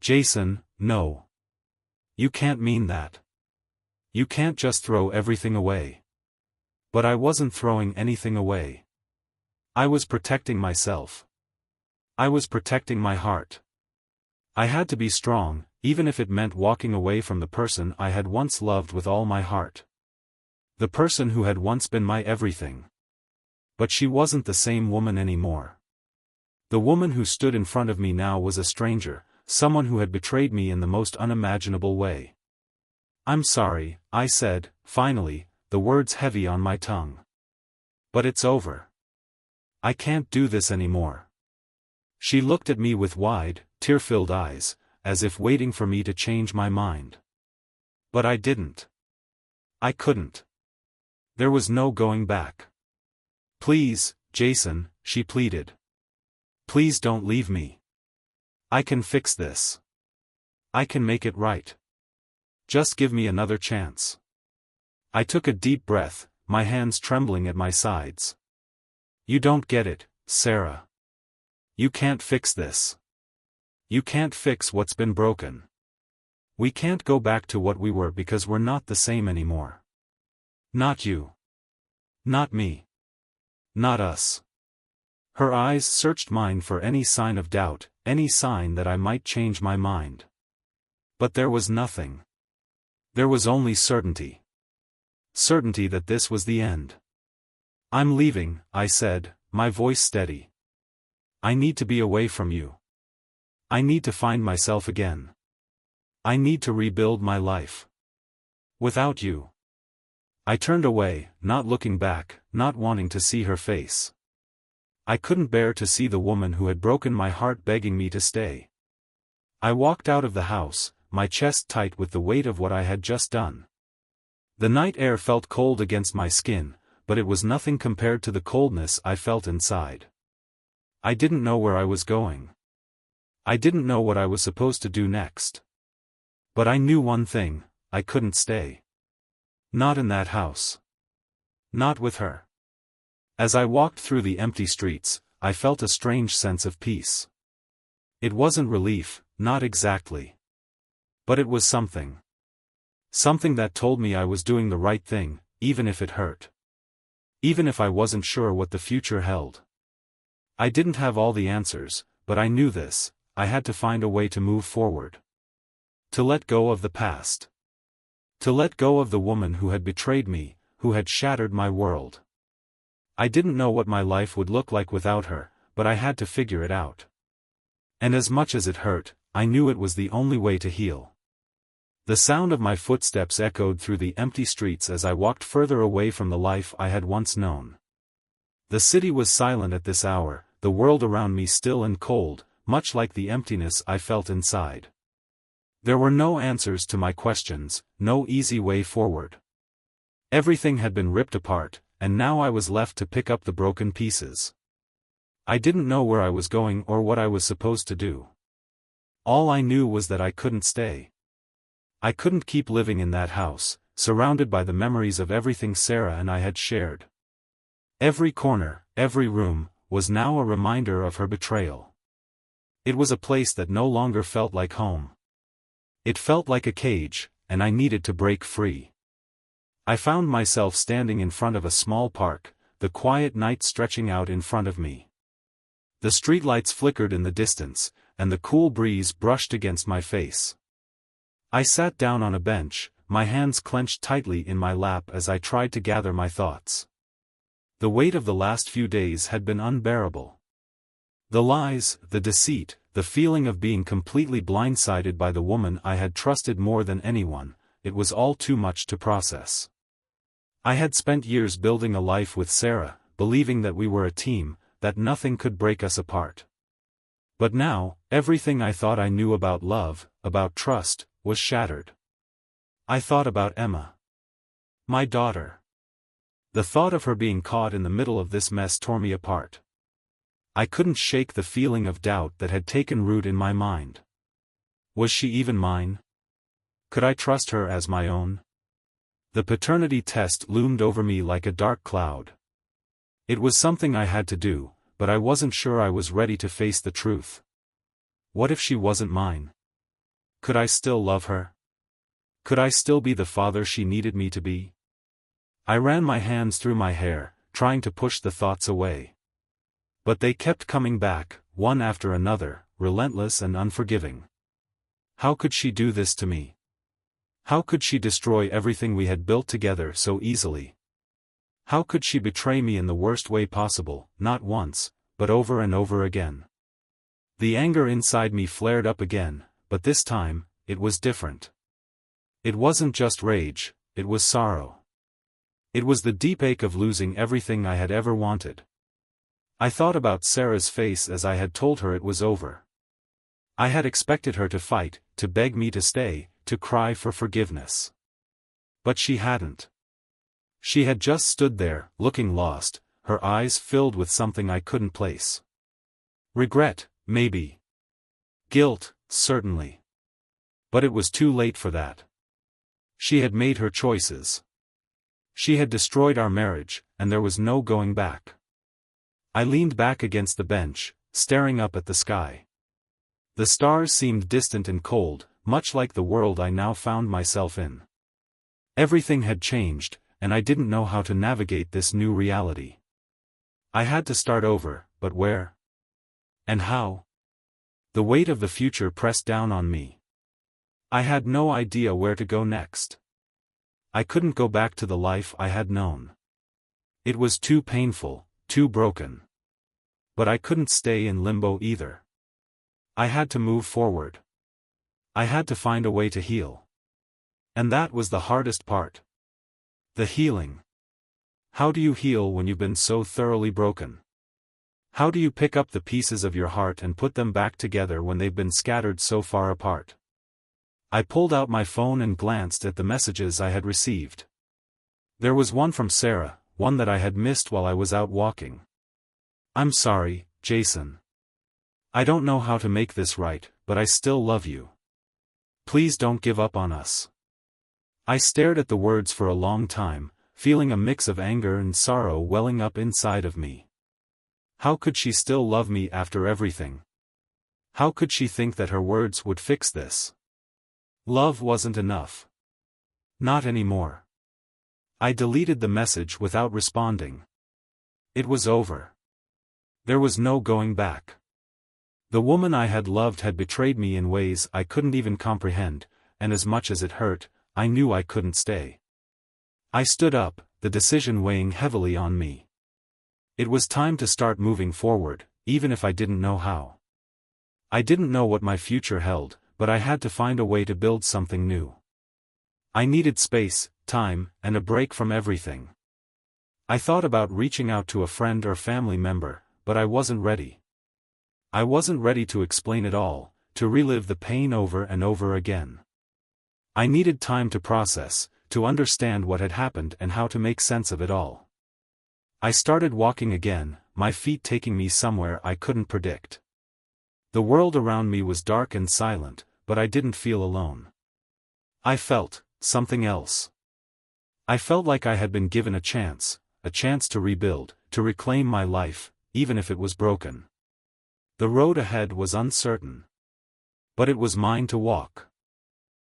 Jason, no. You can't mean that. You can't just throw everything away. But I wasn't throwing anything away. I was protecting myself. I was protecting my heart. I had to be strong, even if it meant walking away from the person I had once loved with all my heart. The person who had once been my everything. But she wasn't the same woman anymore. The woman who stood in front of me now was a stranger, someone who had betrayed me in the most unimaginable way. I'm sorry, I said, finally, the words heavy on my tongue. But it's over. I can't do this anymore. She looked at me with wide, tear-filled eyes, as if waiting for me to change my mind. But I didn't. I couldn't. There was no going back. Please, Jason, she pleaded. Please don't leave me. I can fix this. I can make it right. Just give me another chance. I took a deep breath, my hands trembling at my sides. You don't get it, Sarah. You can't fix this. You can't fix what's been broken. We can't go back to what we were because we're not the same anymore. Not you. Not me. Not us. Her eyes searched mine for any sign of doubt, any sign that I might change my mind. But there was nothing. There was only certainty. Certainty that this was the end. I'm leaving, I said, my voice steady. I need to be away from you. I need to find myself again. I need to rebuild my life. Without you. I turned away, not looking back, not wanting to see her face. I couldn't bear to see the woman who had broken my heart begging me to stay. I walked out of the house, my chest tight with the weight of what I had just done. The night air felt cold against my skin, but it was nothing compared to the coldness I felt inside. I didn't know where I was going. I didn't know what I was supposed to do next. But I knew one thing, I couldn't stay. Not in that house. Not with her. As I walked through the empty streets, I felt a strange sense of peace. It wasn't relief, not exactly. But it was something. Something that told me I was doing the right thing, even if it hurt. Even if I wasn't sure what the future held. I didn't have all the answers, but I knew this, I had to find a way to move forward. To let go of the past. To let go of the woman who had betrayed me, who had shattered my world. I didn't know what my life would look like without her, but I had to figure it out. And as much as it hurt, I knew it was the only way to heal. The sound of my footsteps echoed through the empty streets as I walked further away from the life I had once known. The city was silent at this hour, the world around me still and cold, much like the emptiness I felt inside. There were no answers to my questions, no easy way forward. Everything had been ripped apart, and now I was left to pick up the broken pieces. I didn't know where I was going or what I was supposed to do. All I knew was that I couldn't stay. I couldn't keep living in that house, surrounded by the memories of everything Sarah and I had shared. Every corner, every room, was now a reminder of her betrayal. It was a place that no longer felt like home. It felt like a cage, and I needed to break free. I found myself standing in front of a small park, the quiet night stretching out in front of me. The streetlights flickered in the distance, and the cool breeze brushed against my face. I sat down on a bench, my hands clenched tightly in my lap as I tried to gather my thoughts. The weight of the last few days had been unbearable. The lies, the deceit, the feeling of being completely blindsided by the woman I had trusted more than anyone, it was all too much to process. I had spent years building a life with Sarah, believing that we were a team, that nothing could break us apart. But now, everything I thought I knew about love, about trust, was shattered. I thought about Emma. My daughter. The thought of her being caught in the middle of this mess tore me apart. I couldn't shake the feeling of doubt that had taken root in my mind. Was she even mine? Could I trust her as my own? The paternity test loomed over me like a dark cloud. It was something I had to do, but I wasn't sure I was ready to face the truth. What if she wasn't mine? Could I still love her? Could I still be the father she needed me to be? I ran my hands through my hair, trying to push the thoughts away. But they kept coming back, one after another, relentless and unforgiving. How could she do this to me? How could she destroy everything we had built together so easily? How could she betray me in the worst way possible, not once, but over and over again? The anger inside me flared up again, but this time, it was different. It wasn't just rage, it was sorrow. It was the deep ache of losing everything I had ever wanted. I thought about Sarah's face as I had told her it was over. I had expected her to fight, to beg me to stay, to cry for forgiveness. But she hadn't. She had just stood there, looking lost, her eyes filled with something I couldn't place. Regret, maybe. Guilt, certainly. But it was too late for that. She had made her choices. She had destroyed our marriage, and there was no going back. I leaned back against the bench, staring up at the sky. The stars seemed distant and cold, much like the world I now found myself in. Everything had changed, and I didn't know how to navigate this new reality. I had to start over, but where? And how? The weight of the future pressed down on me. I had no idea where to go next. I couldn't go back to the life I had known. It was too painful, too broken. But I couldn't stay in limbo either. I had to move forward. I had to find a way to heal. And that was the hardest part. The healing. How do you heal when you've been so thoroughly broken? How do you pick up the pieces of your heart and put them back together when they've been scattered so far apart? I pulled out my phone and glanced at the messages I had received. There was one from Sarah, one that I had missed while I was out walking. I'm sorry, Jason. I don't know how to make this right, but I still love you. Please don't give up on us. I stared at the words for a long time, feeling a mix of anger and sorrow welling up inside of me. How could she still love me after everything? How could she think that her words would fix this? Love wasn't enough. Not anymore. I deleted the message without responding. It was over. There was no going back. The woman I had loved had betrayed me in ways I couldn't even comprehend, and as much as it hurt, I knew I couldn't stay. I stood up, the decision weighing heavily on me. It was time to start moving forward, even if I didn't know how. I didn't know what my future held, but I had to find a way to build something new. I needed space, time, and a break from everything. I thought about reaching out to a friend or family member, but I wasn't ready. I wasn't ready to explain it all, to relive the pain over and over again. I needed time to process, to understand what had happened and how to make sense of it all. I started walking again, my feet taking me somewhere I couldn't predict. The world around me was dark and silent, but I didn't feel alone. I felt something else. I felt like I had been given a chance to rebuild, to reclaim my life, even if it was broken. The road ahead was uncertain. But it was mine to walk.